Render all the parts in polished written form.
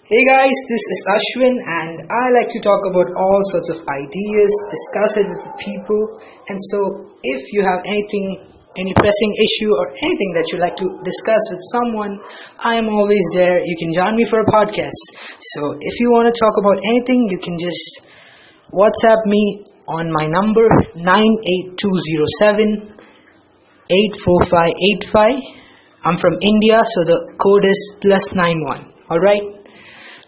Hey guys, this is Ashwin and I like to talk about all sorts of ideas, discuss it with the people. And so, if you have any pressing issue or anything that you'd like to discuss with someone, I am always there. You can join me for a podcast. So, if you want to talk about anything, you can just WhatsApp me on my number 98207 84585. I'm from India, so the code is +91. Alright?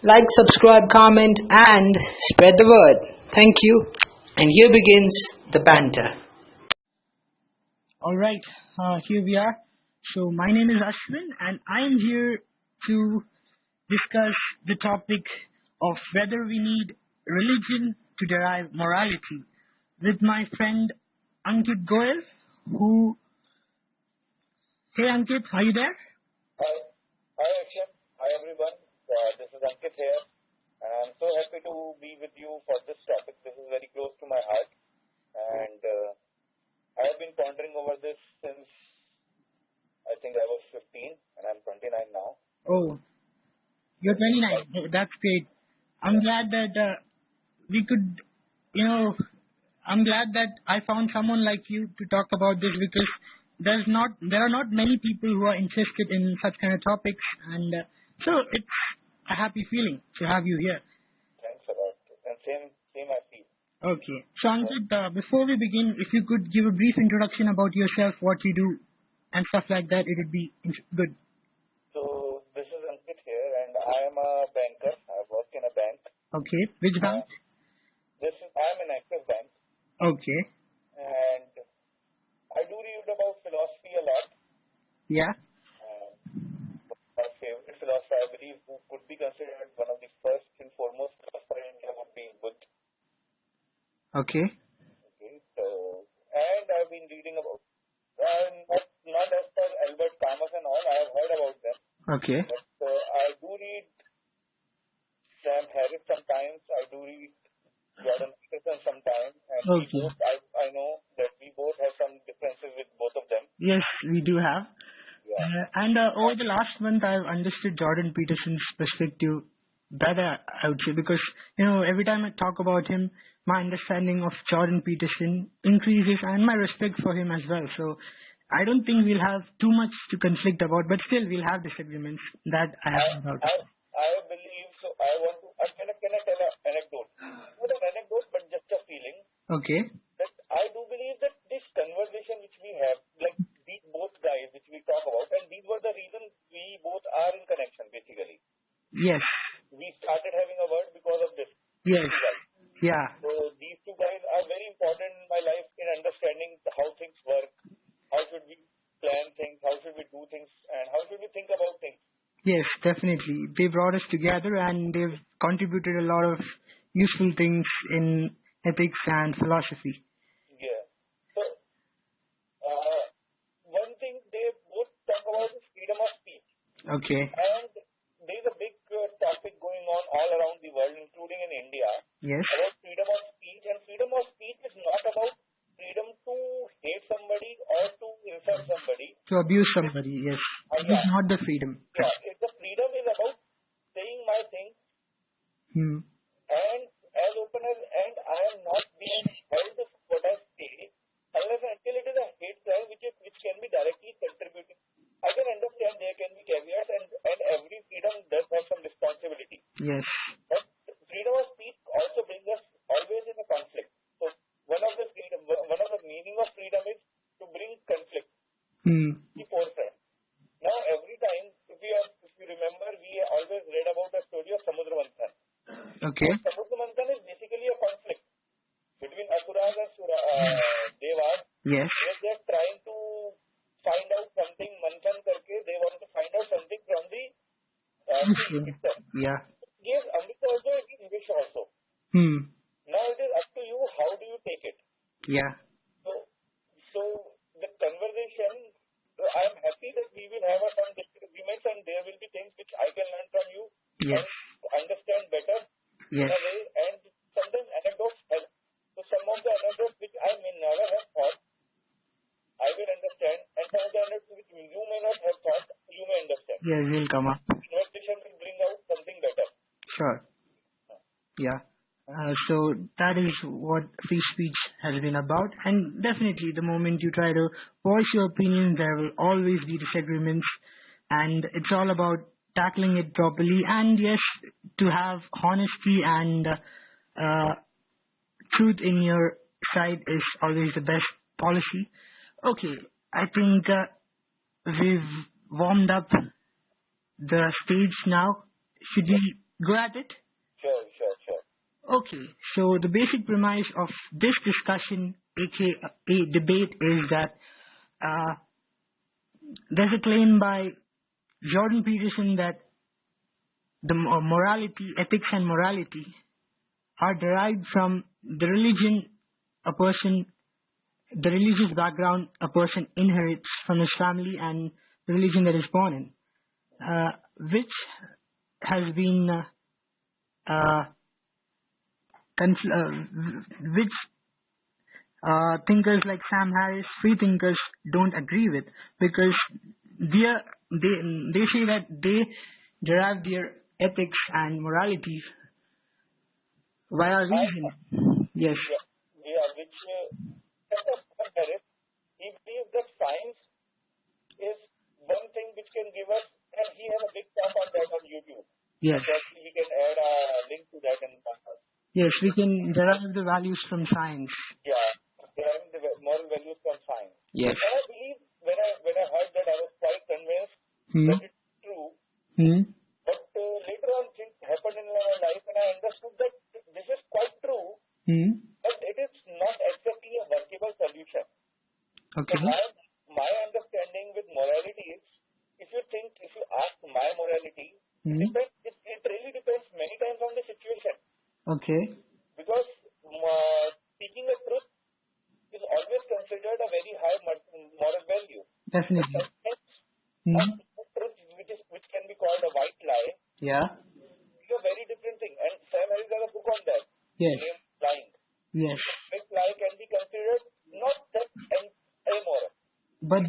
Like, subscribe, comment, and spread the word. Thank you. And here begins the banter. Alright, here we are. So, my name is Ashwin, and I am here to discuss the topic of whether we need religion to derive morality with my friend Ankit Goel, who. Hey Ankit, are you there? Hi Ashwin. Hi everyone. This is Ankit here, and I'm so happy to be with you for this topic. This is very close to my heart, and I have been pondering over this since I think I was 15, and I'm 29 now. Oh, you're 29. That's great. I'm glad that we could, I'm glad that I found someone like you to talk about this because there are not many people who are interested in such kind of topics, and so it's a happy feeling to have you here. Thanks a lot, and same I feel. Okay, so Ankit, before we begin, if you could give a brief introduction about yourself, what you do, and stuff like that, it would be good. So this is Ankit here, and I am a banker. I work in a bank. Okay, which bank? I'm in Axis Bank. Okay. And I do read about philosophy a lot. Yeah. My favorite philosopher, I believe, who could be considered one of the first and foremost philosopher in India would be Buddha. Okay. Okay. So, and I've been reading about, not as per Albert Camus and all. I have heard about them. Okay. But I do read Sam Harris sometimes. I do read Jordan Peterson sometimes. And Okay. I know that we both have some differences with both of them. Yes, we do have. Yeah. And over the last month, I've understood Jordan Peterson's perspective better, I would say, because, every time I talk about him, my understanding of Jordan Peterson increases and my respect for him as well. So I don't think we'll have too much to conflict about, but still we'll have disagreements that I have no doubt. I believe so. Can I tell an anecdote? Not an anecdote, but just a feeling. Okay. That I do believe that this conversation which we have, like these both guys which we talk about, and these were the reasons we both are in connection basically. Yes. We started having a word because of this. Yes. Yeah. So these two guys are very important in my life in understanding how things work, how should we plan things, how should we do things, and how should we think about things. Yes, definitely. They brought us together and they've contributed a lot of useful things in ethics and philosophy. Yeah. So one thing they both talk about is freedom of speech. Okay. And there is a big topic going on all around the world, including in India, Yes. about freedom of speech. And freedom of speech is not about freedom to hate somebody or to insult somebody. To abuse somebody, yes. It is not the freedom. Yeah, the freedom is about saying my thing and as open as, and I am not being held to what I say unless and until it is a hate crime which can be directly contributing. I can understand there can be caveats and every freedom does have some responsibility. Yes. But freedom of speech also brings us always in a conflict. So one of the meaning of freedom is to bring conflict to the forefront. Now every time, if you remember, we always read about the story of Samudra Manthan. Okay. Samudra Manthan is basically a conflict between Asuras and Devas. Yes. They're trying to find out something, Manthan karke, they want to find out something from the sea itself. Yeah. Yes, Amrit also is wish also. Now it is up to you, how do you take it? Yeah. So the conversation, I am happy that we will have some disagreements and there will be things which I can learn from you Yes. and understand better Yes. in a way, and sometimes anecdotes help. So some of the anecdotes which I may never have thought, I will understand, and some of the anecdotes which you may not have thought, you may understand. Yes, will come up. Conversation will bring out something better. Sure. Yeah. So that is what free speech has been about. And definitely, the moment you try to voice your opinion, there will always be disagreements. And it's all about tackling it properly. And yes, to have honesty and truth in your side is always the best policy. Okay, I think we've warmed up the stage now. Should we go at it? Sure. Okay, so the basic premise of this discussion, aka a debate, is that there's a claim by Jordan Peterson that the morality, ethics and morality are derived from the religion the religious background a person inherits from his family and the religion that is born in, which has been which thinkers like Sam Harris, free thinkers, don't agree with, because they say that they derive their ethics and morality via reason. Yes. Yeah, which Harris, he believes that science is one thing which can give us, and he has a big talk on that on YouTube. Yes. We can add a link to that in the podcast. Yes, we can derive the values from science. Yeah, deriving the moral values from science. Yes. And I believe when I heard that, I was quite convinced that it's true. But later on, things happened in my life, and I understood that this is quite true, but it is not exactly a workable solution. Okay. So my understanding with morality is, if you ask my morality, it really depends many times on the situation. Okay. Because speaking the truth is always considered a very high moral value. Definitely. Truth, which can be called a white lie, Yeah. is a very different thing. And Sam Harris has a book on that. Yes. Named Lying. Yes. White lie can be considered not that amoral. But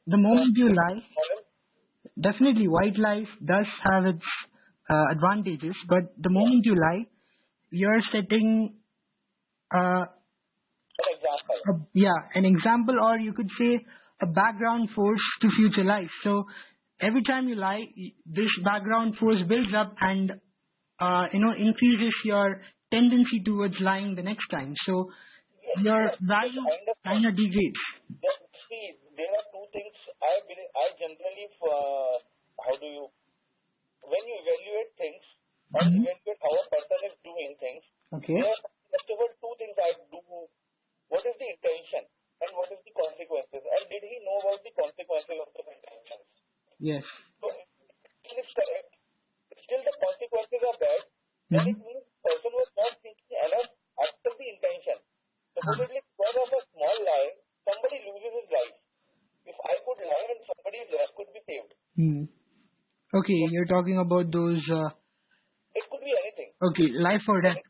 the moment you lie, Moral. definitely white lies does have its advantages, but the moment you lie, you're setting An example. an example, or you could say a background force to future life. So every time you lie, this background force builds up and increases your tendency towards lying the next time. So your value kind of degrades. See, there are two things I generally, when you evaluate things, or evaluate how a person is doing things, Okay. there are first of all two things I do. What is the intention and what is the consequences? And did he know about the consequences of those intentions? Yes. So if it is correct, still the consequences are bad, then it means the person was not thinking enough after the intention. Supposedly, because of a small lie, somebody loses his life. If I could lie and somebody's life could be saved. Okay, you're talking about those. It could be anything. Okay, life or death,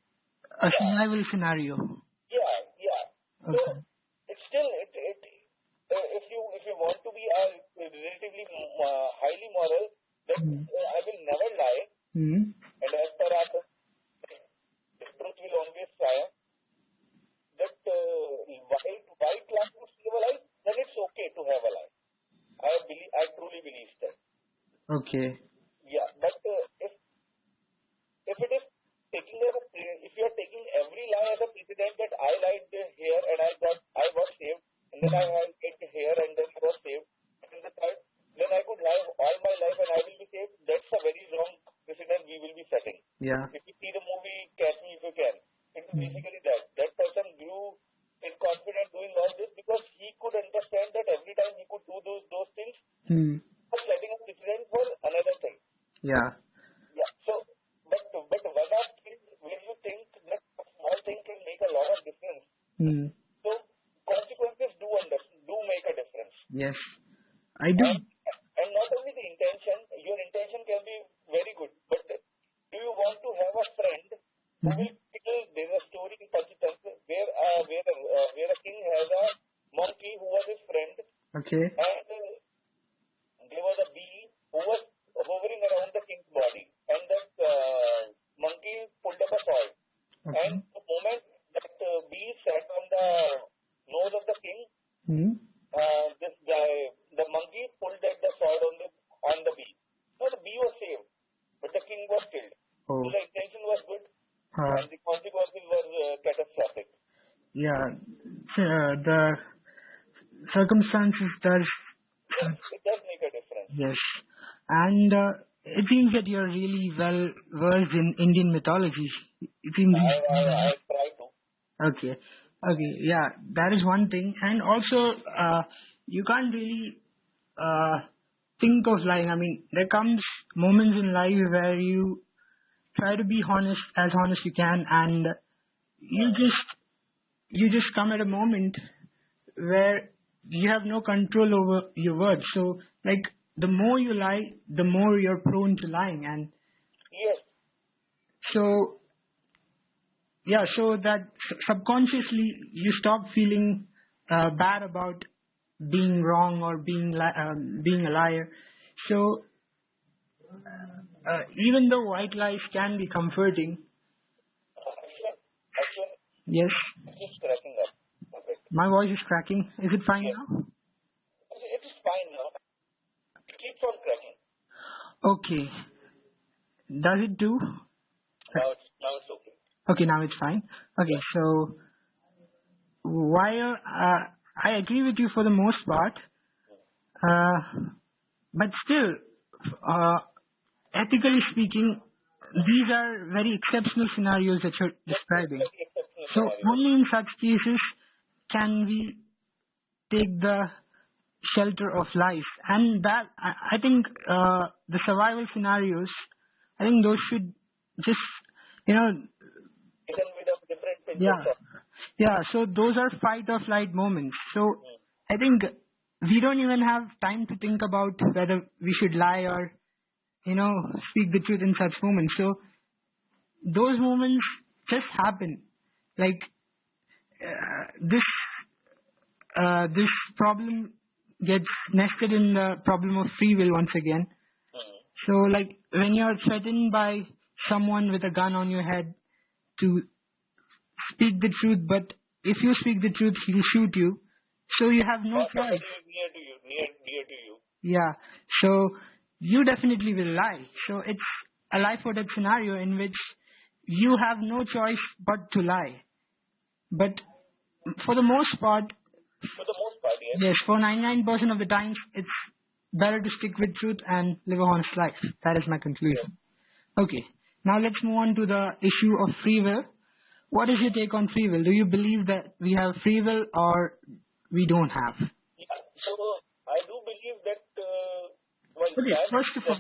a survival scenario. Yeah. So Okay. it's still if you want to be relatively highly moral, then I will never lie. And as per our the truth will always triumph. That white lie to save a life, then it's okay to have a lie. I truly believe that. Okay. Yeah, but if it is if you are taking every lie as a precedent that I lied here and I was saved, and then I lied here and then I was saved, and then I could lie all my life and I will be saved, that's a very wrong precedent we will be setting. Yeah. If you see the movie Catch Me If You Can, it is basically that person grew in confidence doing all this because he could understand that every time he could do those things, he was setting a precedent for another thing. Yeah. Yeah. So, but one of things when you think that a small thing can make a lot of difference. So consequences do make a difference. Yes, I do. And not only the intention, your intention can be very good, but do you want to have a friend who will kill? There's a story in Pakistan where a king has a monkey who was his friend. Okay. And there was a bee who was hovering around the king's body, and that Oh. the intention was good, Uh, and the consequences were catastrophic. yeah. The circumstances does. Yes, it does make a difference. Yes. And it seems that you're really well versed in Indian mythology. It seems. I try to. Okay. Okay. Yeah, that is one thing. And also, you can't really think of lying. I mean, there comes moments in life where you try to be honest you can, and you just come at a moment where you have no control over your words. So, like, the more you lie, the more you're prone to lying, and Yes. so yeah, so that subconsciously you stop feeling bad about being wrong or being a liar. So even though white lies can be comforting, Ashwin, yes, it is cracking up a bit. my voice is cracking. Is it fine Yes. now? It is fine now. It keeps on cracking. Okay. Does it do? Now it's okay. Okay, now it's fine. Okay, so while I agree with you for the most part, but still, ethically speaking, these are very exceptional scenarios that you're describing. Very exceptional So scenario. only in such cases can we take the shelter of life, and that I think the survival scenarios, I think those should just Even with a different pinch yeah. of salt. Yeah, so those are fight or flight moments. So I think we don't even have time to think about whether we should lie or, speak the truth in such moments. So those moments just happen. Like this problem gets nested in the problem of free will once again. So like when you're threatened by someone with a gun on your head to speak the truth, but if you speak the truth, he'll shoot you. So you have no Or somebody choice. is near to you. Yeah. So you definitely will lie. So it's a life or death scenario in which you have no choice but to lie. But for the most part, For the most part, yes. yes, for 99% of the times, it's better to stick with truth and live a honest life. That is my conclusion. Okay. Now let's move on to the issue of free will. What is your take on free will? Do you believe that we have free will or we don't have? Yeah. So I do believe that. Okay, first of all,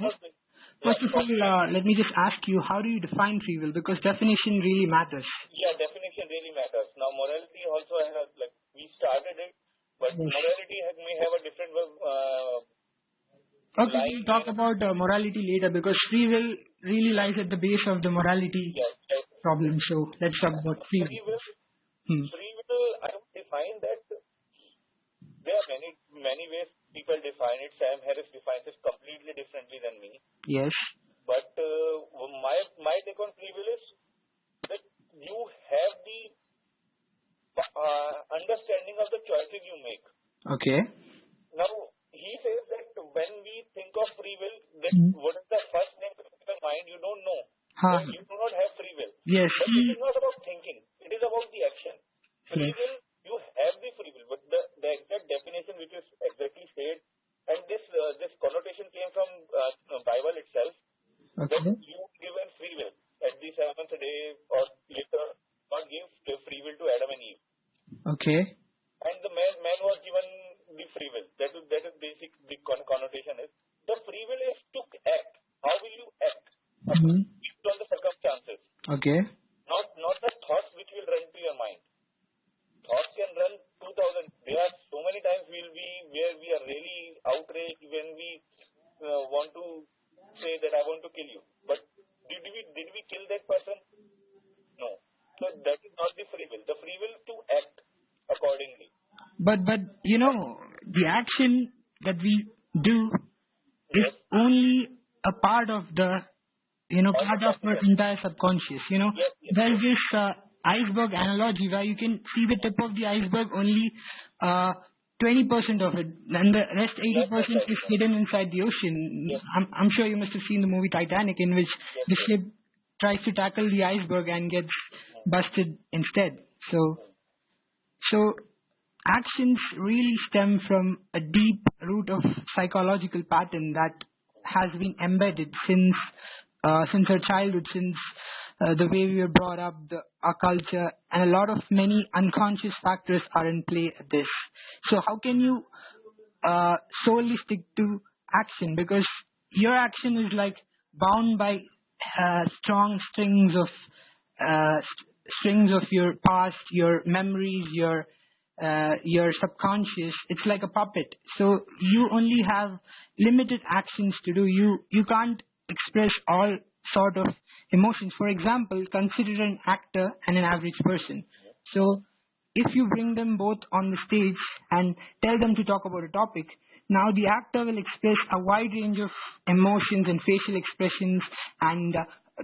let me just ask you, how do you define free will? Because definition really matters. Yeah, definition really matters. Now, morality also has, we started it, but morality may have a different. Okay, we'll talk about morality later because free will really lies at the base of the morality problem. So let's talk about free will. Free will, I would define that there are many ways people define it. Sam Harris defines it completely differently than me. Yes. But my take on free will is that you have the understanding of the choices you make. Okay. Now, he says that when we think of free will, that what is the first name in your mind, you don't know. You do not have free will. Yes. But it is not about thinking. It is about the action. Free will, you have the free will, but the exact definition which is exactly said, and this connotation came from Bible itself, that you given free will. At the seventh day or later, God gave free will to Adam and Eve. Okay. And the man was given the free will. That is basic. The connotation is the free will is to act. How will you act? Based on the circumstances. Okay. Not the thoughts which will run to your mind. Thoughts can run 2,000. There are so many times where we are really outraged when we want to say that I want to kill you. But did we kill that person? No. So that is not the free will. The free will to act accordingly. But the action that we do is only a part of the part of our entire subconscious. There's this iceberg analogy where you can see the tip of the iceberg, only 20% of it, and the rest 80% is hidden inside the ocean. I'm sure you must have seen the movie Titanic, in which the ship tries to tackle the iceberg and gets busted instead. So actions really stem from a deep root of psychological pattern that has been embedded since our childhood, since the way we were brought up, our culture, and a lot of many unconscious factors are in play at this. So how can you solely stick to action? Because your action is like bound by strong strings of your past, your memories, your subconscious. It's like a puppet. So you only have limited actions to do. You can't express all sort of emotions. For example, consider an actor and an average person. So if you bring them both on the stage and tell them to talk about a topic, now the actor will express a wide range of emotions and facial expressions, and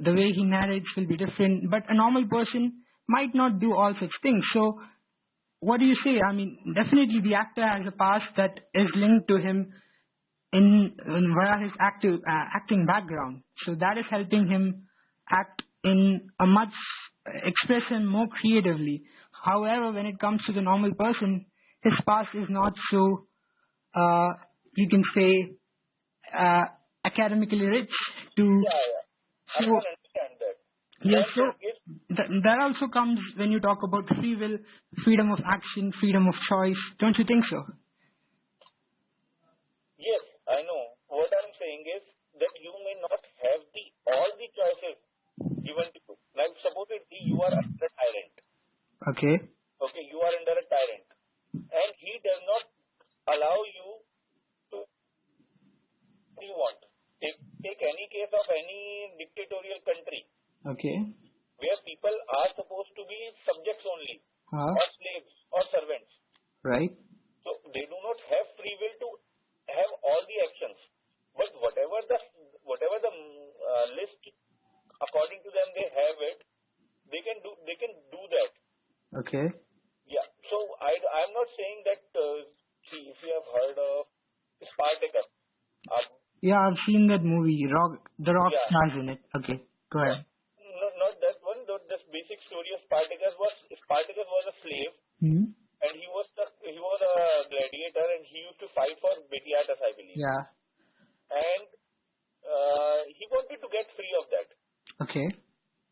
the way he narrates will be different. But a normal person might not do all such things. So what do you say? I mean, definitely the actor has a past that is linked to him in via his acting background. So that is helping him act in a much express him more creatively. However, when it comes to the normal person, his past is not so you can say academically rich to. I can understand that. Yes, so that also comes when you talk about free will, freedom of action, freedom of choice. Don't you think so? Yes, I know. What I'm saying is that you may not have all the choices given to you. Like supposedly you are under a tyrant. Okay. Okay, you are under a tyrant, and he does not allow you to what you want. Take any case of any dictatorial country. Okay. Where people are supposed to be subjects only, or slaves, or servants. Right. So they do not have free will to have all the actions. But whatever the list, according to them, they have it. They can do that. Okay. Yeah. So I'm not saying that. If you have heard of Spartacus. Yeah, I've seen that movie. The Rock stars in it. Okay, go ahead. No, not that one. The basic story of Spartacus was a slave, and he was a gladiator, and he used to fight for Bitiatus, I believe. Yeah. And he wanted to get free of that. Okay.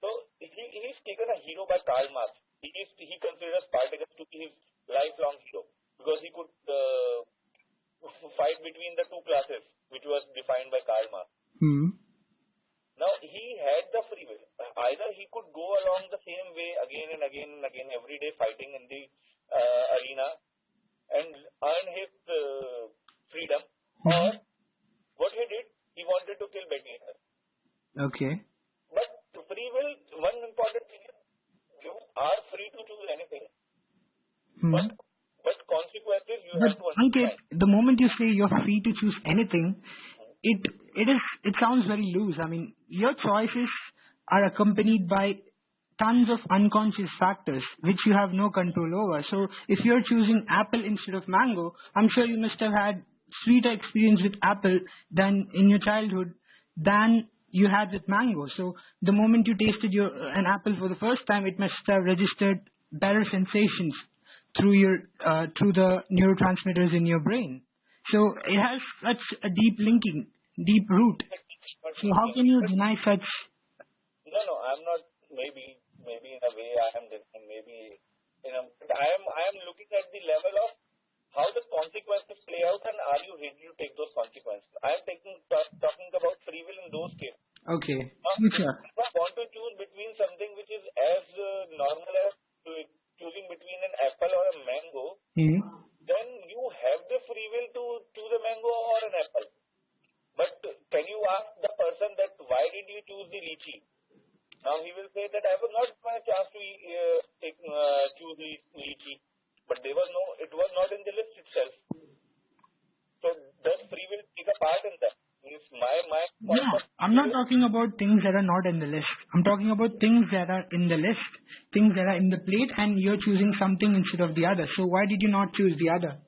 So he's taken a hero by Karl Marx. He considers Spartacus to be his lifelong hero because he could fight between the two classes, which was defined by Karl Marx. Now, he had the free will. Either he could go along the same way again and again and again, every day fighting in the arena and earn his freedom, or what he did, he wanted to kill Gladiator. Okay. But free will, one important thing is, you are free to choose anything. But consequences you have to understand. Ankit, the moment you say you're free to choose anything, it sounds very loose. I mean, your choices are accompanied by tons of unconscious factors which you have no control over. So if you're choosing apple instead of mango, I'm sure you must have had sweeter experience with apple than in your childhood than you had with mango. So the moment you tasted an apple for the first time, it must have registered better sensations through the neurotransmitters in your brain. So it has such a deep root. So how can you deny such? No, I'm not. Maybe in a way I am denying. Maybe I am looking at the level of how the consequences play out, and are you ready to take those consequences? I am talking about free will in those cases. Okay. Sure. If I want to choose between something which is as normal as choosing between an apple or a mango, then you have the free will to choose a mango or an apple. But can you ask the person that why did you choose the lychee? Now he will say that I was not given a chance to choose the lychee, but it was not in the list itself. So does free will take a part in that? I'm not talking about things that are not in the list. I'm talking about things that are in the list, things that are in the plate, and you're choosing something instead of the other. So why did you not choose the other?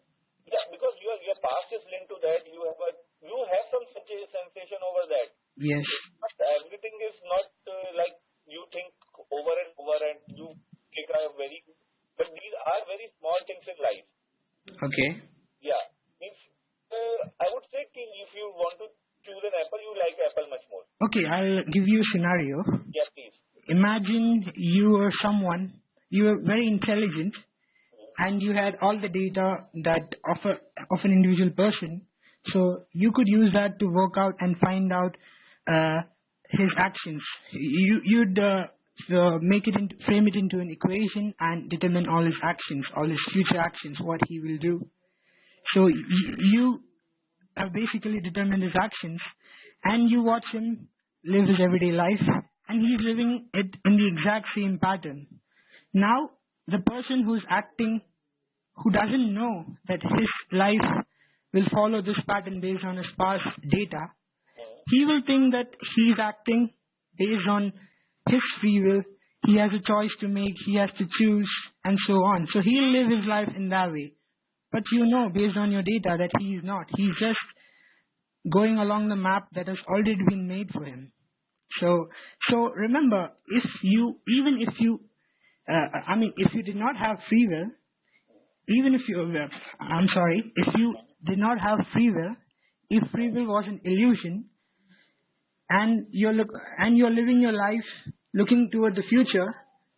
Yeah, because your past is linked to that. You have some sensation over that. Yes. But everything is not like Okay. Yeah. If I would say if you want to choose an apple, you like apple much more. Okay, I'll give you a scenario. Yeah, please. Imagine you were someone, you were very intelligent, and you had all the data that of an individual person. So you could use that to work out and find out his actions. You'd frame it into an equation and determine all his actions, all his future actions, what he will do. So you have basically determined his actions, and you watch him live his everyday life, and he's living it in the exact same pattern. Now, the person who's acting, who doesn't know that his life will follow this pattern based on his past data, he will think that he's acting based on his free will. He has a choice to make, he has to choose, and so on. So he'll live his life in that way. But you know, based on your data, that he is not. He's just going along the map that has already been made for him. So remember, if you did not have free will, if you did not have free will, if free will was an illusion, and you're living your life looking toward the future,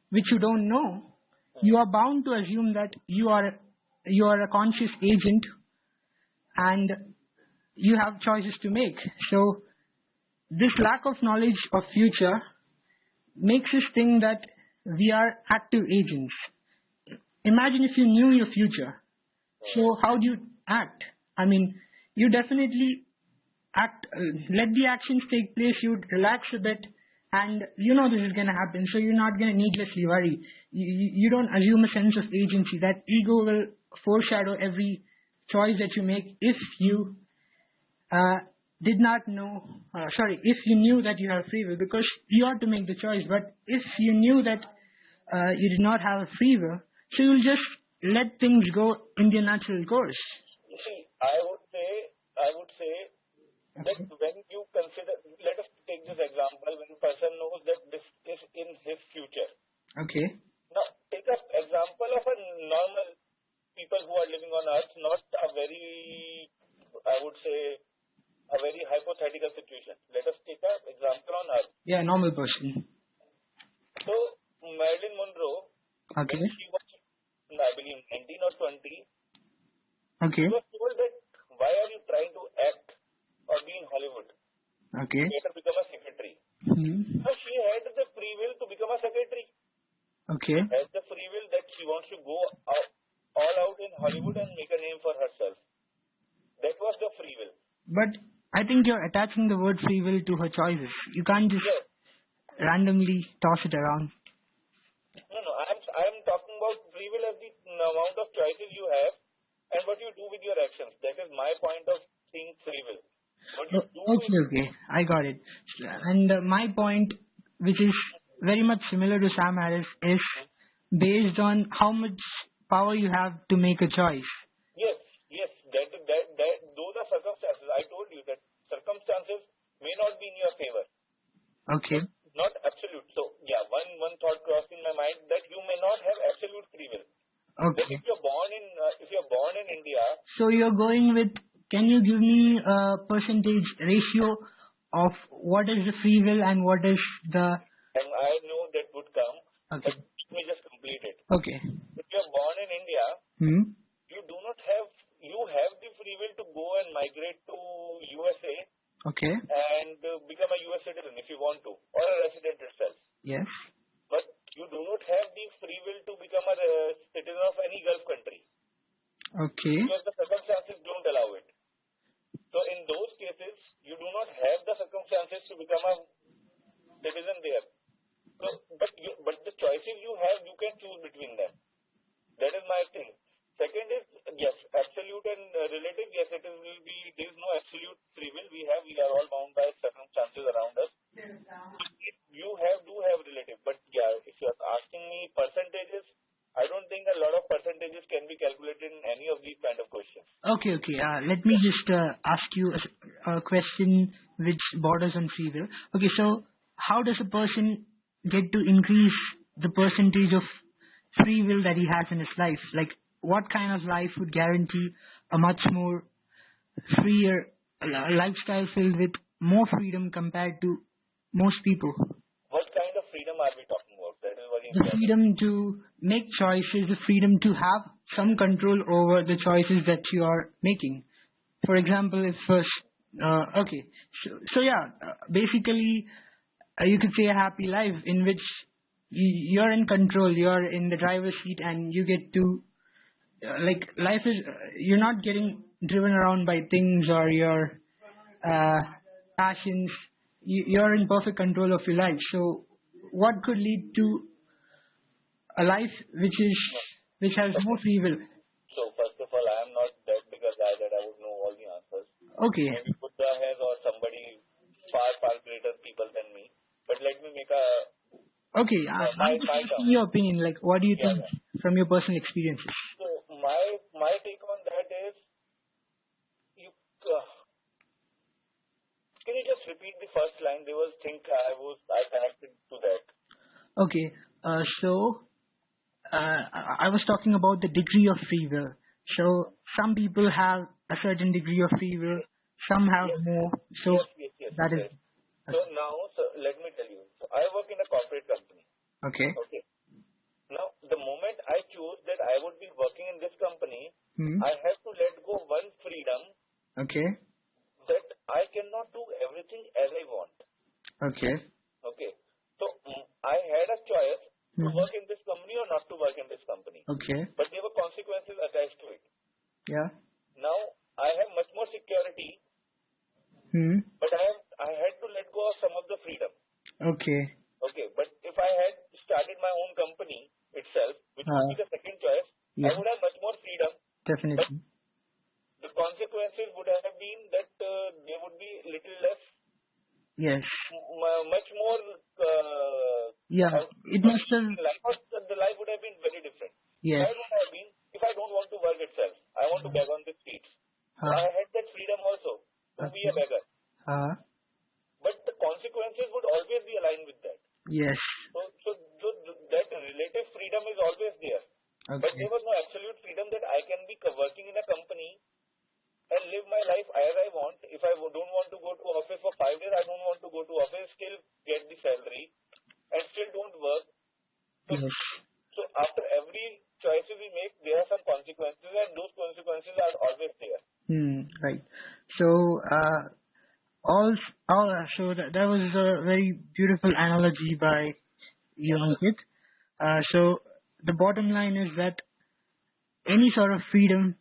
which you don't know, you are bound to assume that you are a conscious agent, and you have choices to make. So this lack of knowledge of future makes us think that we are active agents. Imagine if you knew your future. So how do you act? I mean, you definitely act, let the actions take place, you'd relax a bit, and you know this is going to happen, so you're not going to needlessly worry. You don't assume a sense of agency. That ego will foreshadow every choice that you make if you if you knew that you have free will, because you ought to make the choice. But if you knew that you did not have a free will, so you'll just let things go in their natural course. See, I would say that when you consider, let us take this example, when a person knows that this is in his future. Okay. Now, take an example of a normal people who are living on Earth, not a very, I would say, a very hypothetical situation. Let us take an example on Earth. Yeah, normal person. So, Marilyn Monroe, Okay. when she was, I believe, 19 or 20, Okay. she was told that, why are you trying to act or be in Hollywood? Okay. Later become a secretary. Hmm. So she had the free will to become a secretary. Okay. Has the free will that she wants to go all out in Hollywood and make a name for herself. That was the free will. But I think you're attaching the word free will to her choices. You can't just randomly toss it around. No. I'm talking about free will as the amount of choices you have and what you do with your actions. That is my point of seeing free will. What you do Okay. I got it. And my point, which is very much similar to Sam Harris, is based on how much power you have to make a choice. Yes. That those are circumstances. I told you that circumstances may not be in your favor. Okay. Not absolute. So one thought crossed in my mind that you may not have absolute free will. Okay. If you're born in India. So you're going with, can you give me a percentage ratio of what is the free will and what is the... And I know that would come. Okay. But let me just complete it. Okay. If you're born in India, you have the free will to go and migrate to USA. Okay. And become a US citizen if you want to, or a resident itself. Yes. But you do not have the free will to become a citizen of any Gulf country. Okay. Because the circumstances don't allow it. So in those cases, you do not have the circumstances to become a citizen there. So, but the choices you have, you can choose between them. That is my thing. Second is, yes, absolute and relative. Yes, there is no absolute free will. We are all bound by circumstances around us. You do have relative. But if you're asking me percentages, I don't think a lot of percentages can be calculated in any of these kind of questions. Okay. Let me just ask you a question which borders on free will. Okay, so how does a person get to increase the percentage of free will that he has in his life? Like, what kind of life would guarantee a much more freer lifestyle filled with more freedom compared to most people? What kind of freedom are we talking about? That is very The important. freedom to make choices, the freedom to have some control over the choices that you are making. For example, if okay, so yeah, basically you could say a happy life in which you're in control, you're in the driver's seat, and you get to like life is you're not getting driven around by things or your passions. You're in perfect control of your life. So, what could lead to a life which has more free will? So first of all, I am not that big a guy that I would know all the answers. Okay. Maybe Buddha has or somebody far greater people than me. But let me make a Okay, I'm just asking your opinion. Like, what do you think from your personal experiences? So my take on that is, you can you just repeat the first line? There was think I connected to that. Okay, so I was talking about the degree of free will. So some people have a certain degree of free will, some have more. So Yes. that is So now, let me tell you. So I work in a corporate company. okay. Okay. Now, the moment I choose that I would be working in this company, I have to let go one freedom Okay. that I cannot do everything as I want. Okay. Okay. So I had a choice to work in this company or not to work in this company. Okay. But there were consequences attached to it. Yeah. Now I have much more security, but I had to let go of some of the freedom. Okay. Okay. But if I had started my own company itself, which would be the second choice, I would have much more freedom. Definitely. The consequences would have been that there would be little less, Yes. much more. Yeah. It must have. The life would have been very different. Yes. Why would have been if I don't want to work itself? I want to beg on the streets. So I had that freedom also to be a beggar. But the consequences would always be aligned with that. Yes. So that relative freedom is always there. Okay. But there was no absolute freedom that I can be working in a company and live my life as I want. If I don't want to go to office for 5 days, I don't want to go to office, still get the salary and still don't work. So after every choices we make, there are some consequences, and those consequences are always there. Right. So, so that was a very beautiful analogy by you, Ankit. So the bottom line is that any sort of freedom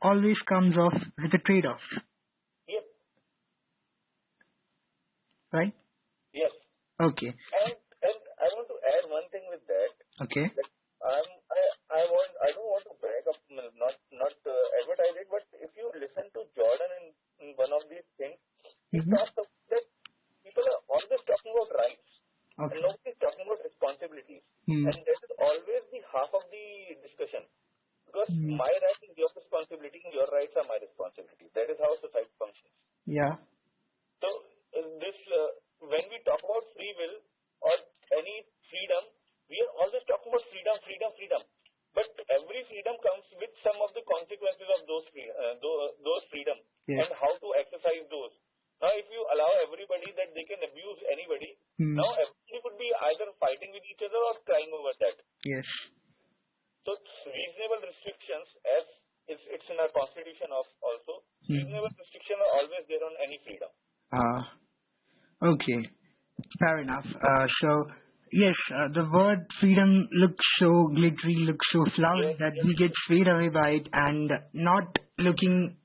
always comes off with a trade-off. Yep. Right? Yes. Okay. And I want to add one thing with that. Okay. That I don't want to brag up, not advertise it, but if you listen to Jordan in one of these things, he talks about that people are always talking about rights, and nobody is talking about responsibilities, and that is always the half of the discussion, because my right is your responsibility, and your rights are my responsibility. That is how society functions. Yeah. So when we talk about free will or any freedom, we are always talking about freedom. But every freedom comes with some of the consequences of those freedom and how to exercise those. Now, if you allow everybody that they can abuse anybody, now everybody could be either fighting with each other or crying over that. Yes. So reasonable restrictions, as it's in our constitution also, reasonable restrictions are always there on any freedom. Okay. Fair enough. So, yes, the word freedom looks so glittery, looks so flowery that we get swayed away by it and not looking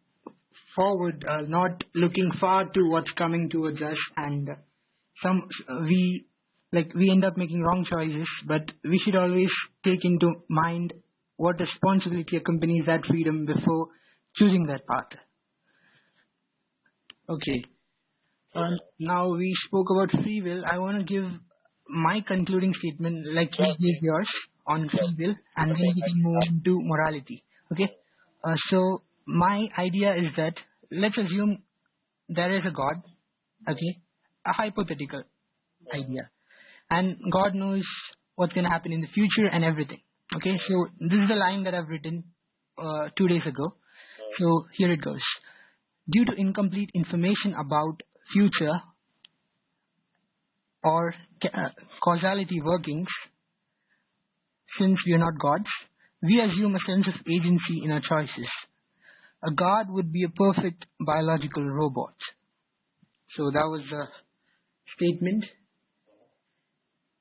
forward, not looking far to what's coming towards us, and we end up making wrong choices. But we should always take into mind what responsibility accompanies that freedom before choosing that path. Okay. Now we spoke about free will. I want to give my concluding statement, like you gave yours, on free will, and then we can move on to morality. Okay. So my idea is that let's assume there is a God. Okay, a hypothetical idea, and God knows what's going to happen in the future and everything. Okay, so this is the line that I've written 2 days ago. So here it goes. Due to incomplete information about future or causality workings, since we are not gods, we assume a sense of agency in our choices. A god would be a perfect biological robot. So that was the statement.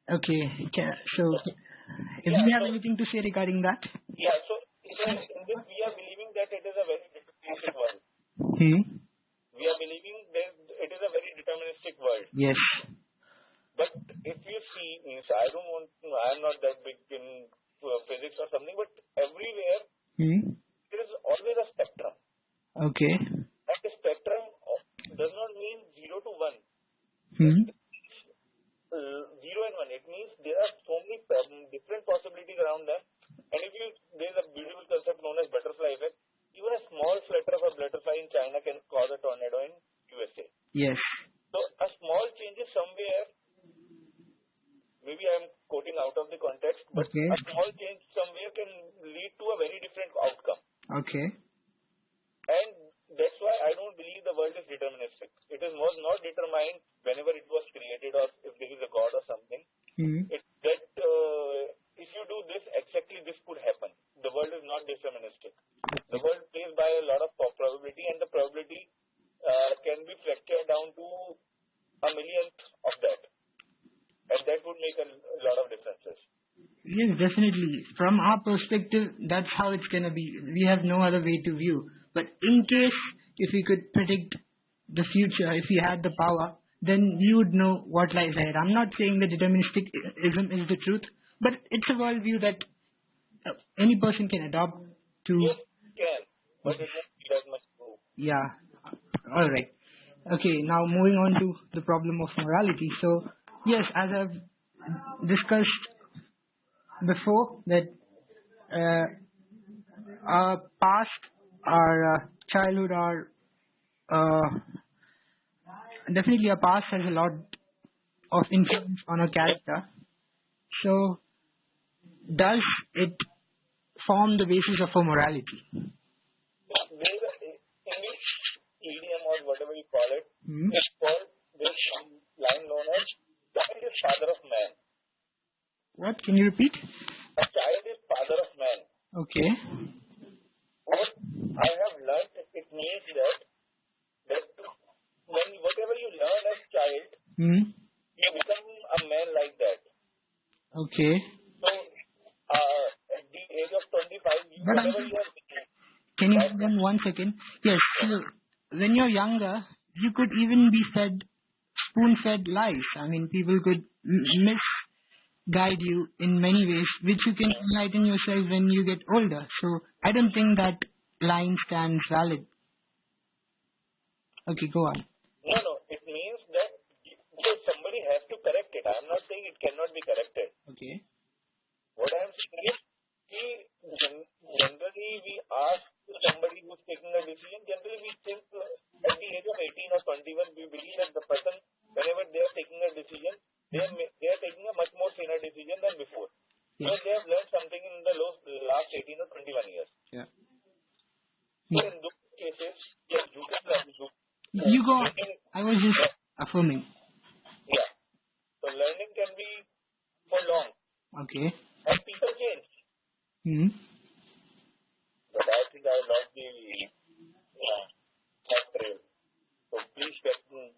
Okay, so if you have anything to say regarding that? Yeah, so in this we are believing that it is a very deterministic world. We are believing that it is a very deterministic world. Yes. But if you see, I am not that big in physics or something, but everywhere there is always a spectrum. Okay. And the spectrum does not mean 0 to 1. 0 and 1. It means there are so many different possibilities around them. And if there is a beautiful concept known as butterfly effect. Even a small flutter of a butterfly in China can cause a tornado in USA. Yes. So a small change somewhere, maybe I am quoting out of the context, but a small change somewhere can lead to a very different outcome. Okay. And that's why I don't believe the world is deterministic. It was not determined whenever it was created or if there is a god or something. It's that if you do this, exactly this could happen. The world is not deterministic. The world plays by a lot of probability, and the probability can be fractured down to a millionth of that. And that would make a lot of differences. Yes, definitely. From our perspective, that's how it's going to be. We have no other way to view. But in case, if we could predict the future, if we had the power, then we would know what lies ahead. I'm not saying that deterministicism is the truth, but it's a worldview that any person can adopt to... Yes, can, but it won't be that much true. Yeah. All right. Okay, now moving on to the problem of morality. So, yes, as I've discussed before, that our past, our childhood, definitely our past has a lot of influence on our character. So, does it form the basis of our morality? There is an English idiom or whatever you call it. It's called this line known as child is father of man. What? Can you repeat? A child is father of man. Okay. What I have learned, it means that when whatever you learn as child, you become a man like that. Okay. So, at the age of 25, whatever you have become. Can you hold on 1 second? Yes. So when you're younger, you could even be fed spoon-fed lies. I mean, people could misguide you in many ways, which you can enlighten yourself when you get older. So I don't think that line stands valid. Okay, go on. No. It means that somebody has to correct it. I am not saying it cannot be corrected. Okay. What I am saying is, generally we ask somebody who is taking a decision, generally we think at the age of 18 or 21, we believe that the person, whenever they are taking a decision, they are taking a much more senior decision than before. Yes. Because they have learned something in the last 18 or 21 years. Yeah. So in those cases, yes, you can learn. You go on. I was just affirming. Yeah. So learning can be for long. Okay. And people change. But I think I will not be that trail. So please get me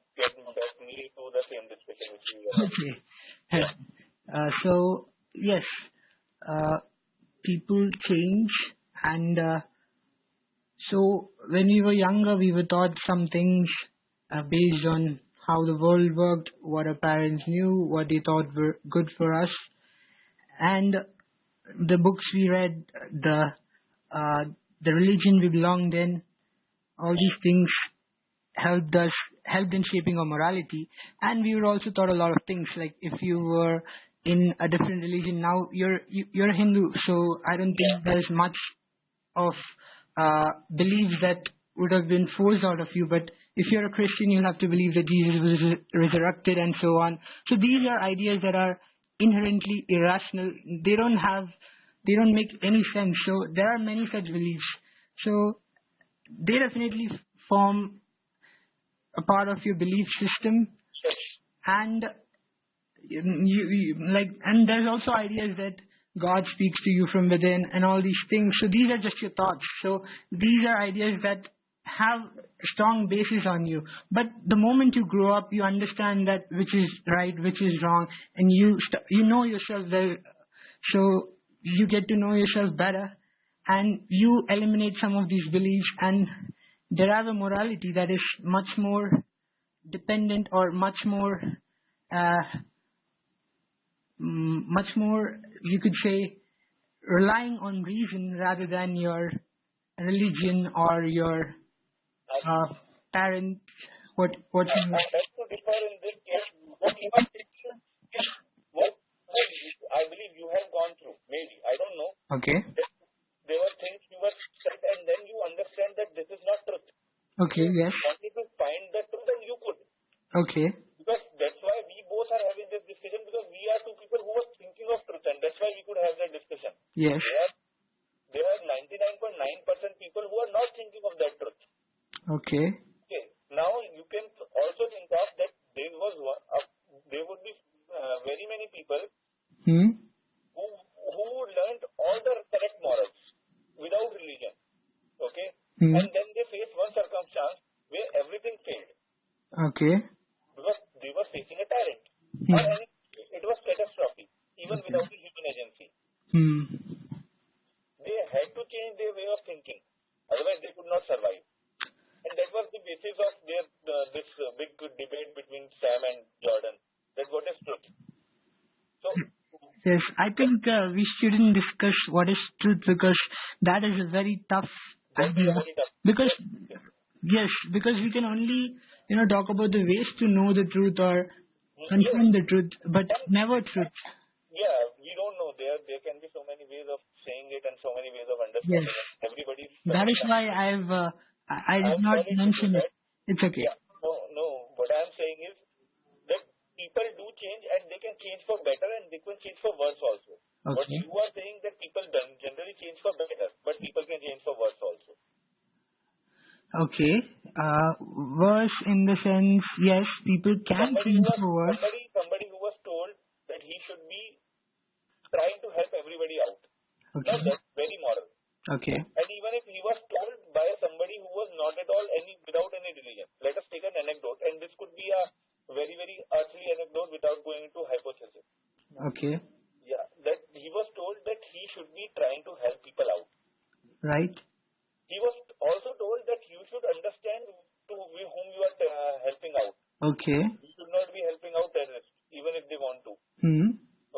to the same discussion which we are. Okay. So yes, people change, and so when we were younger, we were taught some things based on how the world worked, what our parents knew, what they thought were good for us, and the books we read, the religion we belonged in, all these things helped in shaping our morality. And we were also taught a lot of things, like if you were in a different religion, now you're a Hindu, so I don't think there's much of beliefs that would have been forced out of you. But if you're a Christian, you'll have to believe that Jesus was resurrected and so on. So these are ideas that are inherently irrational. They don't have they don't make any sense. So there are many such beliefs. So they definitely form a part of your belief system, and and there's also ideas that God speaks to you from within and all these things. So these are just your thoughts. So these are ideas that have strong basis on you. But the moment you grow up, you understand that which is right, which is wrong, and you know yourself well. So you get to know yourself better, and you eliminate some of these beliefs and derive a morality that is much more dependent, or much more, you could say, relying on reason rather than your religion or your parents. What I have to differ in this case. What you are thinking is what I believe you have gone through. Maybe, I don't know. Okay. There were things you were said, and then you understand that this is not truth. Okay. Yes. You wanted to find the truth, and you could. Okay. Because that's why we both are having this discussion, because we are two people who are thinking of truth, and that's why we could have that discussion. Yes. There are 99.9% people who are not thinking of that truth. Okay. Okay. Now you can also think of that there would be very many people who learned all the correct morals without religion. Okay. And then they face one circumstance where everything failed. Okay. Because they were facing a tyrant. It was catastrophic, even without the human agency. They had to change their way of thinking. Otherwise, they could not survive. And that was the basis of this big debate between Sam and Jordan. That what is truth. So, yes, I think we shouldn't discuss what is truth, because that is a very tough idea. Because because we can only talk about the ways to know the truth or confirm the truth, but never truth. Yeah, we don't know. There can be so many ways of saying it and so many ways of understanding it. Everybody's. That is why I did not mention it. It's okay. Yeah, no. What I'm saying is that people do change, and they can change for better, and they can change for worse also. Okay. But you are saying that people generally change for better, but people can change for worse also. Okay. Worse in the sense, yes, people can change for worse. Somebody who was told that he should be trying to help everybody out. Okay. Now that's very moral. Okay. And even if he was told by somebody who was not at all without any religion. Let us take an anecdote, and this could be a very, very earthly anecdote without going into hypothesis. Okay. Yeah, that he was told that he should be trying to help people out. Right. He was also told that you should understand to whom you are helping out. Okay. You should not be helping out terrorists, even if they want to.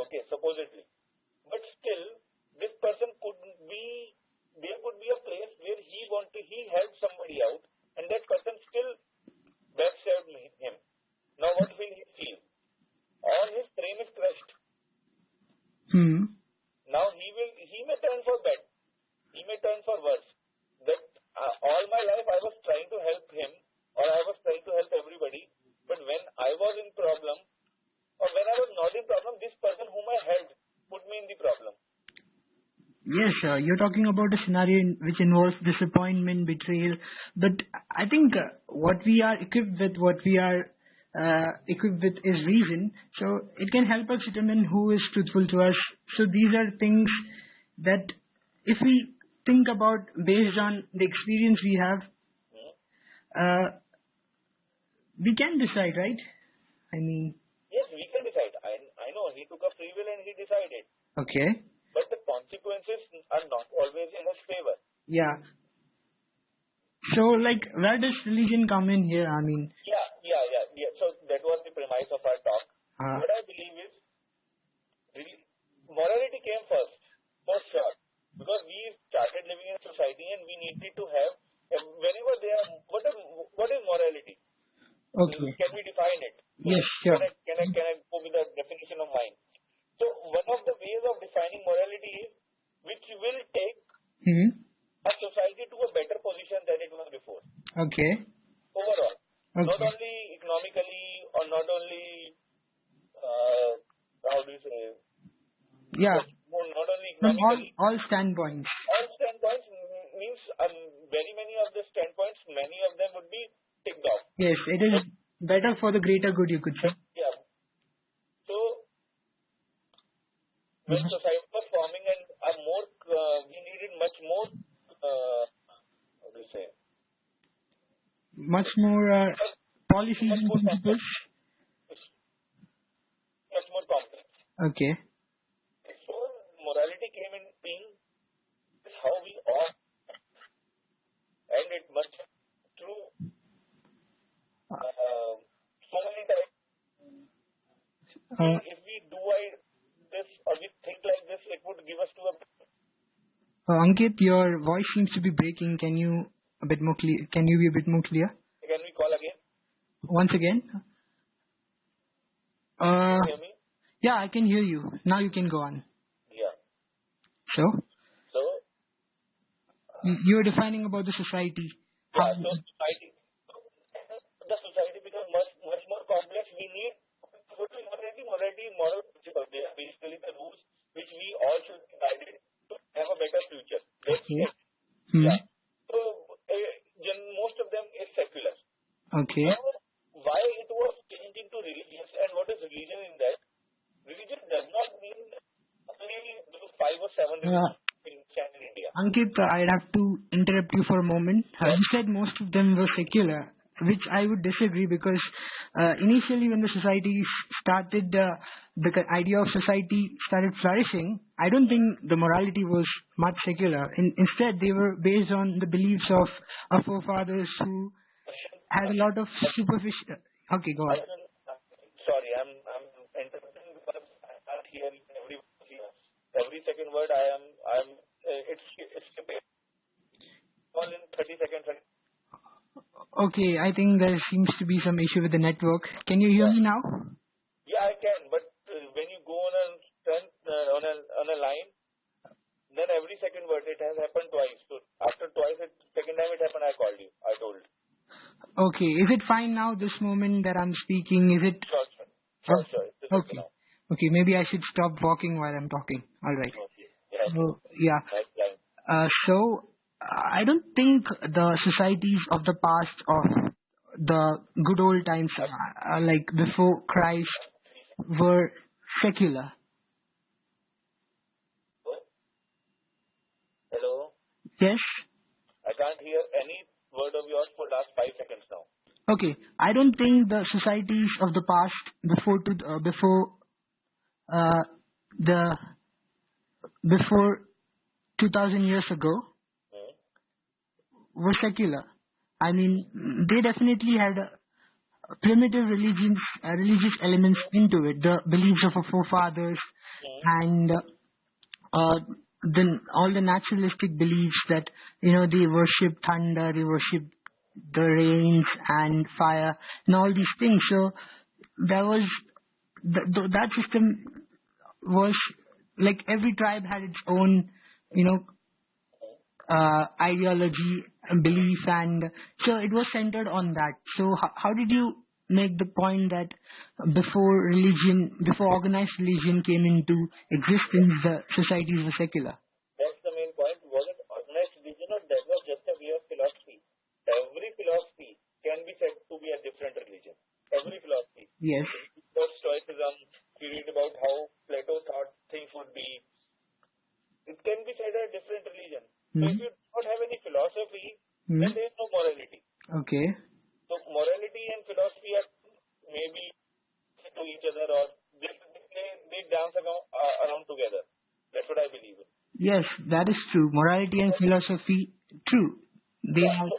Okay, supposedly. But still, this person there could be a place where he helped somebody out, and that person still backstabbed him. Now what will he feel? All his frame is crushed. Now he may turn for bad. He may turn for worse. That all my life I was trying to help him, or I was trying to help everybody, but when I was in problem, or when I was not in problem, this person whom I helped put me in the problem. Yes, you're talking about a scenario which involves disappointment, betrayal. But I think what we are equipped with, is reason. So it can help us determine who is truthful to us. So these are things that if we think about based on the experience we have, we can decide, right? I mean. Yes, we can decide. I know he took a free will and he decided. Okay. But the consequences are not always in his favor. Yeah. So, where does religion come in here? I mean. Yeah. So that was the premise of our talk. What I believe is, morality came first, for sure. Because we started living in society and we needed to have, whenever there are, what is morality? Okay. Can we define it? Yes, sure. Can I go with the definition of mine? So one of the ways of defining morality is which will take a society to a better position than it was before. Okay. Overall. Okay. Not only economically or not only, how do you say? Yeah. Not only From economically. all standpoints. All standpoints means very many of the standpoints, many of them would be ticked off. Yes, it is better for the greater good, you could say. Yeah. So when Mhm. society was forming and we needed much more, how do you say, Much more policies much and more principles. complex, much more complex. Okay. So morality came in being is how we ought, and it must be true. So many times, if we do this or we think like this, it would give us to a. Ankit, your voice seems to be breaking. Can you a bit more clear? Can you be a bit more clear? Can we call again? Once again. Can you hear me? Yeah, I can hear you. Now you can go on. Yeah. So So you were defining about the society. yeah. So the society becomes much more complex. We need moral principles. They are basically the rules which we all should be guided to have a better future. That's Okay. it. Yeah. So most of them is secular. Okay. Now, why it was changed into religious and what is religion in that? Religion does not mean only those 5 or 7 religions in India. Ankit, I'd have to interrupt you for a moment. You said most of them were secular, which I would disagree because initially when the society started, the idea of society started flourishing, I don't think the morality was much secular. Instead, they were based on the beliefs of our forefathers who had a lot of superficial. Okay, go on. Sorry, I'm interrupting because I can't hear every second word. It's skipping all in 30 seconds. Okay, I think there seems to be some issue with the network. Can you hear me now? Yeah, I can. But when you go on a line, then every second word it has happened twice. So after twice, second time it happened, I called you. I told. Okay, is it fine now? This moment that I'm speaking, is it? Sure. Okay. Okay, maybe I should stop walking while I'm talking. All right. Okay. Yeah. So, yeah. Nice line. So I don't think the societies of the past, of the good old times, like before Christ, were secular. Hello? Yes? I can't hear any word of yours for last 5 seconds now. Okay, I don't think the societies of the past before 2000 years ago were secular. I mean, they definitely had primitive religious elements into it, the beliefs of our forefathers, and then all the naturalistic beliefs that they worship thunder, they worship the rains and fire and all these things. So there was that system was like every tribe had its own ideology and belief, and so it was centered on that. So how did you make the point that before organized religion came into existence, the societies were secular? That's the main point. Was it organized religion or that was just a way of philosophy? Every philosophy can be said to be a different religion. Every philosophy. Yes. About Stoicism, we read about how Plato thought things would be. It can be said a different religion. So if you don't have any philosophy, then there is no morality. Okay. So morality and philosophy are maybe to each other, or they dance around together. That's what I believe in. Yes, that is true. Morality and philosophy, true. They have.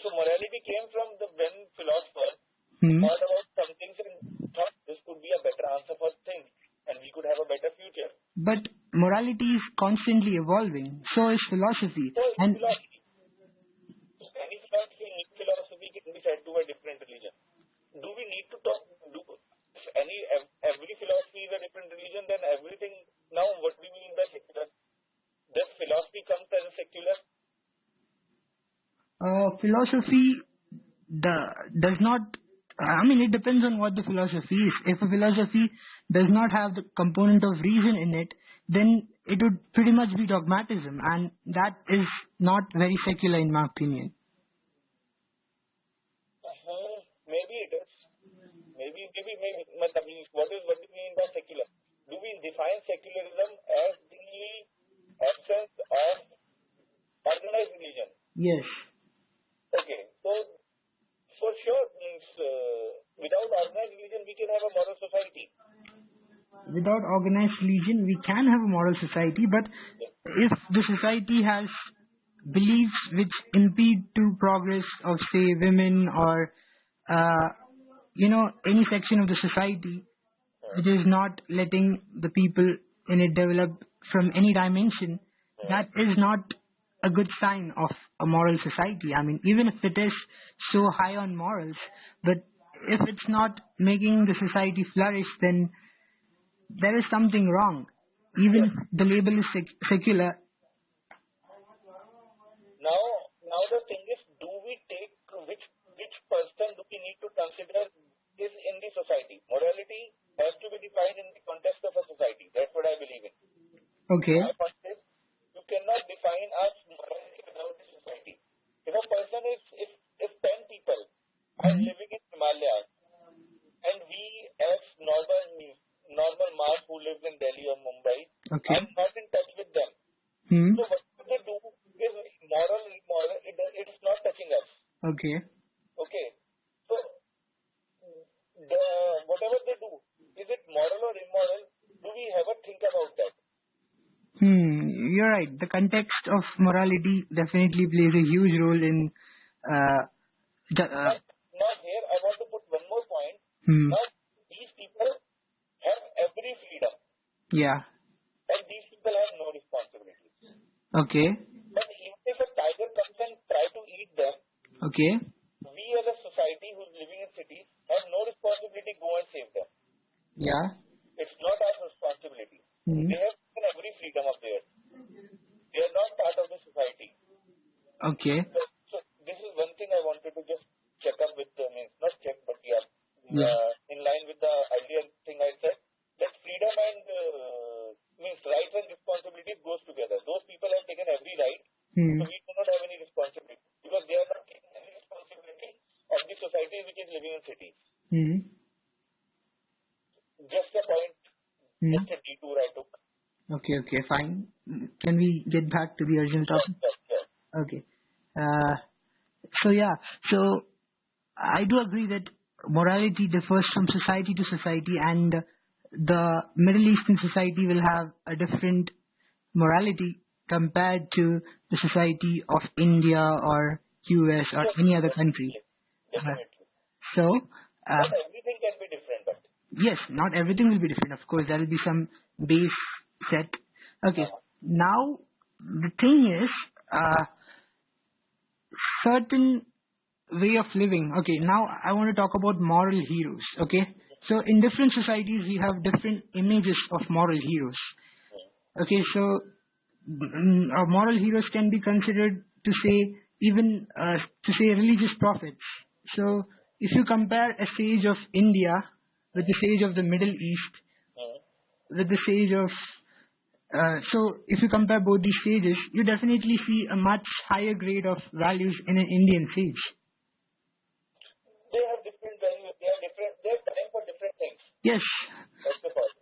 So morality came from when philosophers thought about some things and thought this could be a better answer for things, and we could have a better future. But morality is constantly evolving. So is philosophy. So is and philosophy. Any philosophy can be said to a different religion. Do we need to talk? If every philosophy is a different religion, then everything. Now, what do we mean by secular? Does philosophy come as a secular? Philosophy does not. I mean, it depends on what the philosophy is. If a philosophy does not have the component of reason in it, then it would pretty much be dogmatism, and that is not very secular in my opinion. Maybe it is. Maybe. What do you mean by secular? Do we define secularism as the absence of organized religion? Yes. Okay, so for sure means without organized religion we can have a moral society. Without organized religion, we can have a moral society, but if the society has beliefs which impede to progress of, say, women or any section of the society, which is not letting the people in it develop from any dimension, that is not a good sign of a moral society. I mean, even if it is so high on morals, but if it's not making the society flourish, then there is something wrong. Even if the label is secular. Now the thing is, do we take which person do we need to consider is in the society? Morality has to be defined in the context of a society. That's what I believe in. Okay. My point is, you cannot define us morality without the society. If a person if 10 people are living in Himalayas and we as normal mass who lives in Delhi or Mumbai are not in touch with them. So what they do is moral, immoral, it's not touching us. Okay. So whatever they do, is it moral or immoral? Do we ever think about that? You're right. The context of morality definitely plays a huge role in Now here I want to put one more point. Now these people have every freedom. Yeah. And these people have no responsibilities. Okay. But even if a tiger comes and try to eat them, okay, we as a society who's living in cities have no responsibility to go and save them. Yeah. It's not our responsibility. They have every freedom of theirs. They are not part of the society. Okay. So this is one thing I wanted to just check up with not check, but in line with the earlier thing I said, that freedom and means rights and responsibilities goes together. Those people have taken every right, so we do not have any responsibility because they are not taking any responsibility of the society which is living in cities. Just a point, just a detour I took. Okay, fine. Can we get back to the original topic? Yes. Okay. So I do agree that morality differs from society to society, and the Middle Eastern society will have a different morality compared to the society of India or US or any other country. Definitely. Not everything can be different, but yes, not everything will be different. Of course, there will be some base set. Okay. Now the thing is, certain way of living. Okay, now I want to talk about moral heroes. Okay, so in different societies we have different images of moral heroes. Okay, so moral heroes can be considered to say even religious prophets. So if you compare a sage of India with the sage of the Middle East, with the sage of so if you compare both these sages, you definitely see a much higher grade of values in an Indian sage. They have different values. They have time for different things. Yes. That's the point.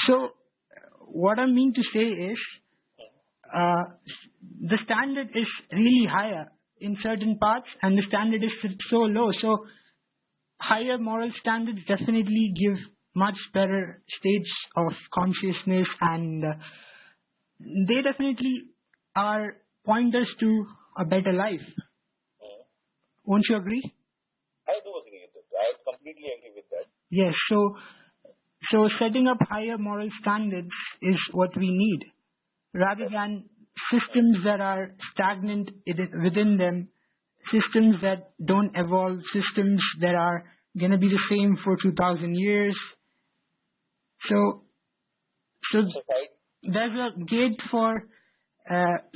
So what I mean to say is, the standard is really higher in certain parts, and the standard is so low. So higher moral standards definitely give much better states of consciousness, and they definitely are pointers to a better life. Won't you agree? I do agree with that. I completely agree with that. Yes, so setting up higher moral standards is what we need, rather than systems that are stagnant within them, systems that don't evolve, systems that are going to be the same for 2,000 years. So there's a gate for,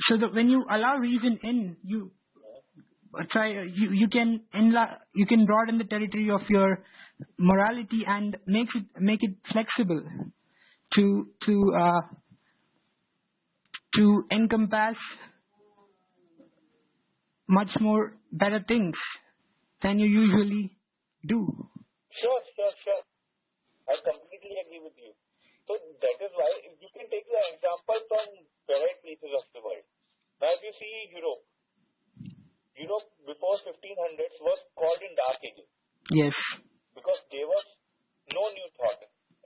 so that when you allow reason in, you can broaden the territory of your morality and make it flexible to to encompass much more better things than you usually do. Sure. I completely agree with you. So that is why you can take the example from various places of the world. Now if you see Europe before 1500s was called in Dark Ages. Yes. Because there was no new thought.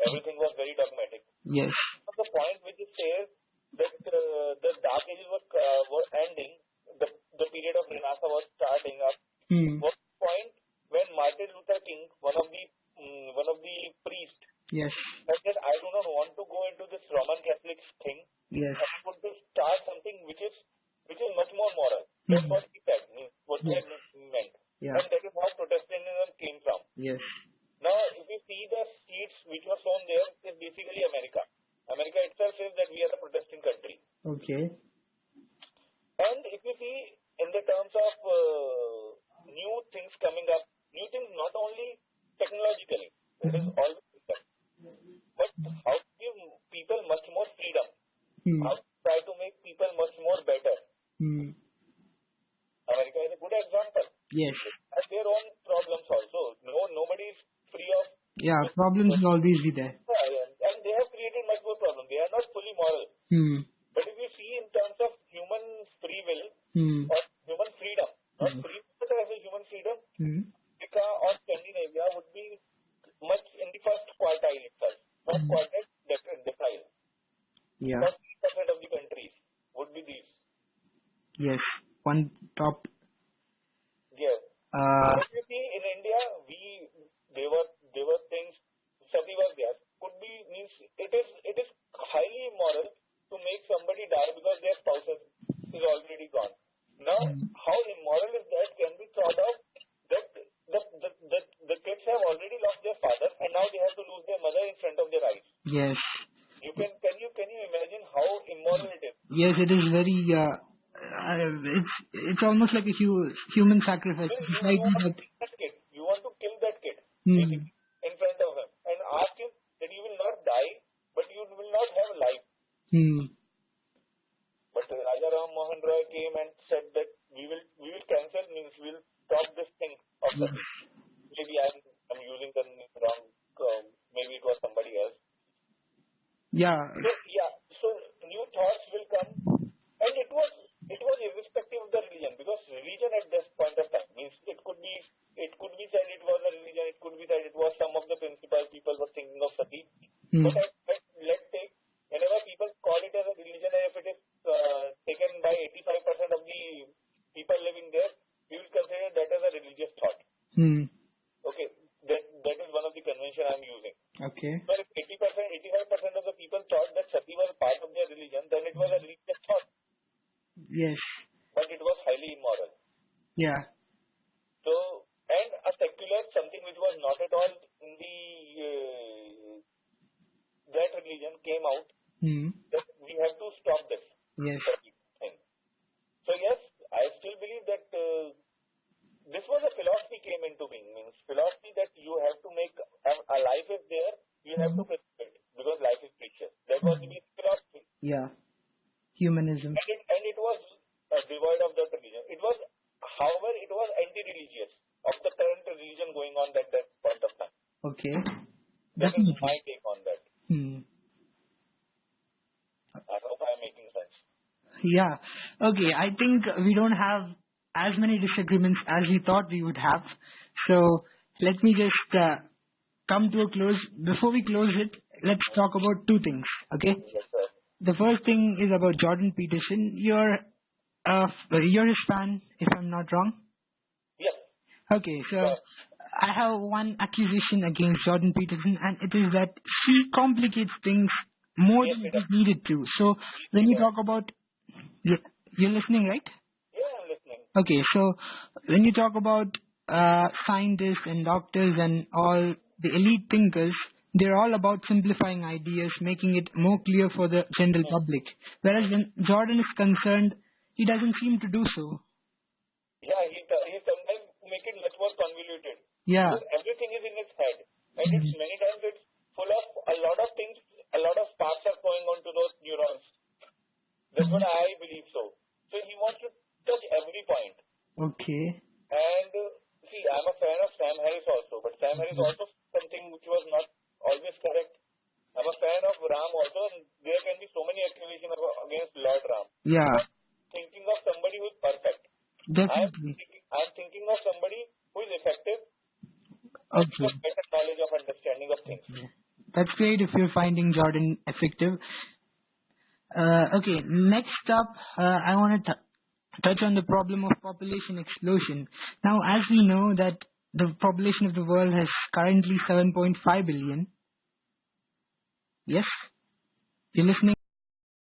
Everything was very dogmatic. Yes. The point which it says that the Dark Ages were ending, the period of Renaissance was starting up. Was the point when Martin Luther King, one of the priests, yes, said, I do not want to go into this Roman Catholic thing. Yes. I want to start something which is much more moral. That's what he said. What he had meant. Yeah. And that is how Protestantism came from. Yes. Now, if you see the seeds which were sown there, is basically America. America itself says that we are a Protestant country. Okay. And if you see in the terms of new things coming up, new things not only technologically, it is always done, but how to give people much more freedom, how to try to make people much more better. America is a good example. Yes. Has their own problems also. Nobody is free of. Yeah, problems will always be there. And they have created much more problems. They are not fully moral. But if you see in terms of human free will or human freedom, not free but as a human freedom, Africa or Scandinavia would be much in the first quartile itself. First quartile decile. Yeah. 40% of the countries would be these. Yes. One top. Yes. But you see, in India, there were things. Sati was there. Could be means it is highly immoral to make somebody die because their spouse is already gone. Now, how immoral is that can be thought of that the kids have already lost their father and now they have to lose their mother in front of their eyes. Yes. Can you imagine how immoral it is? Yes, it is very. It's almost like a human sacrifice. You want to kill that kid in front of him and ask him that you will not die, but you will not have life. But Raja Ram Mohan Roy came and said that we will cancel, means we will stop this thing of the maybe I'm using the wrong. Maybe it was somebody else. Yeah. So new thoughts will come, and it was irrespective of the religion, because religion at this point of time means it could be said it was a religion, it could be said it was some of the principal people were thinking of sati. But let's take, whenever people call it as a religion, and if it is taken by 85% of the people living there, we will consider that as a religious thought. Okay, that is one of the convention I am using. Okay. So if 85% of the people thought that sati was part of their religion, then it was a religious thought. Yes. But it was highly immoral. Yeah. So, and a secular, something which was not at all in the that religion came out, that we have to stop this. Yes. Thing. So yes, I still believe that this was a philosophy came into being, means philosophy that you have to make a life is there, you have to preserve it because life is precious. That was the philosophy. Yeah. Humanism. And it was devoid of that religion. It was, however, it was anti-religious of the current religion going on at that point of time. Okay. That is my take on that. I hope I am making sense. Yeah. Okay. I think we don't have as many disagreements as we thought we would have. So let me just come to a close. Before we close it, let's talk about two things. Okay. Yes, sir. The first thing is about Jordan Peterson. You're his fan, if I'm not wrong. Yes. Okay, so I have one accusation against Jordan Peterson, and it is that he complicates things more than it is needed to. So when you talk about, you're listening, right? Yeah, I'm listening. Okay, so when you talk about scientists and doctors and all the elite thinkers, they're all about simplifying ideas, making it more clear for the general public. Whereas when Jordan is concerned, he doesn't seem to do so. Yeah, he sometimes make it much more convoluted. Yeah. Because everything is in his head. And it's many times it's full of a lot of things, a lot of sparks are going on to those neurons. That's what I believe so. So he wants to touch every point. Okay. And see, I'm a fan of Sam Harris also, but Sam Harris also something which was not always correct. I'm a fan of Ram also, and there can be so many accusations against Lord Ram. Yeah. I'm thinking of somebody who is perfect. Definitely. I'm thinking of somebody who is effective and Okay. has better knowledge of understanding of things. That's great if you're finding Jordan effective. Okay, next up, I want to touch on the problem of population explosion. Now, as we know that the population of the world has currently 7.5 billion. Yes? You're listening?